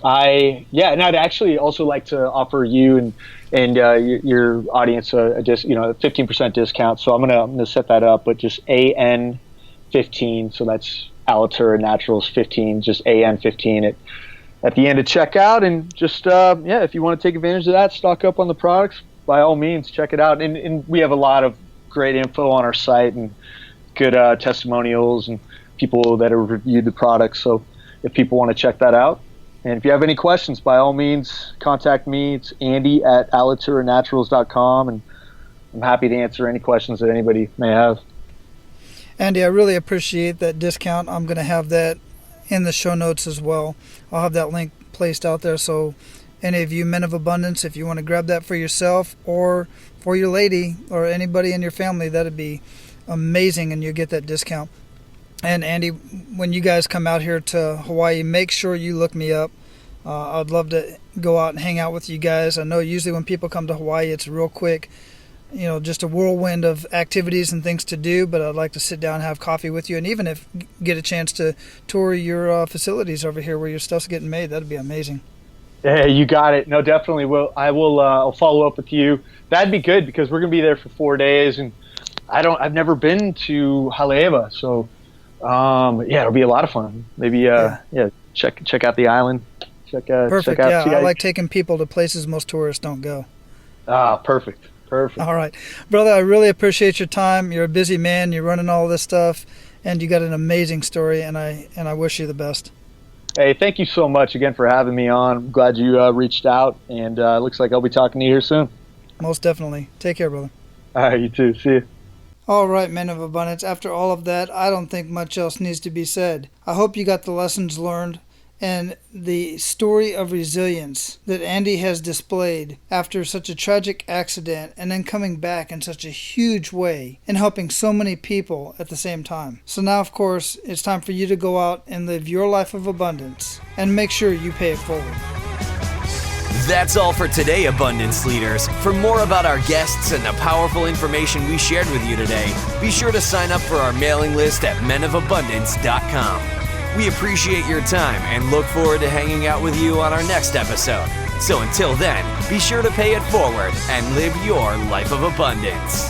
and I'd actually also like to offer you and your audience a 15% discount. So I'm gonna set that up, but just AN15. So that's Alitura Naturals 15, just AN15 at the end of checkout, and just if you want to take advantage of that, stock up on the products, by all means, check it out. And we have a lot of great info on our site and good testimonials and people that have reviewed the products. So if people want to check that out, and if you have any questions, by all means, contact me. It's Andy@AlituraNaturals.com, and I'm happy to answer any questions that anybody may have. Andy, I really appreciate that discount. I'm going to have that in the show notes as well. I'll have that link placed out there, so any of you men of abundance, if you want to grab that for yourself or for your lady or anybody in your family, that'd be amazing, and you get that discount. And Andy, when you guys come out here to Hawaii, make sure you look me up. I'd love to go out and hang out with you guys. I know usually when people come to Hawaii, it's real quick, just a whirlwind of activities and things to do, but I'd like to sit down and have coffee with you, and even if get a chance to tour your facilities over here where your stuff's getting made, that'd be amazing. Yeah, you got it. No, definitely will. I'll follow up with you. That'd be good because we're going to be there for 4 days, and I've never been to Haleiwa, so it'll be a lot of fun. Maybe check out the island. Perfect. I like taking people to places most tourists don't go. Perfect. All right, brother, I really appreciate your time. You're a busy man. You're running all this stuff, and you got an amazing story, and I wish you the best. Hey, thank you so much again for having me on. I'm glad you reached out, and it looks like I'll be talking to you here soon. Most definitely. Take care, brother. All right, you too. See you. All right, men of abundance. After all of that, I don't think much else needs to be said. I hope you got the lessons learned and the story of resilience that Andy has displayed after such a tragic accident and then coming back in such a huge way and helping so many people at the same time. So now, of course, it's time for you to go out and live your life of abundance and make sure you pay it forward. That's all for today, Abundance Leaders. For more about our guests and the powerful information we shared with you today, be sure to sign up for our mailing list at menofabundance.com. We appreciate your time and look forward to hanging out with you on our next episode. So until then, be sure to pay it forward and live your life of abundance.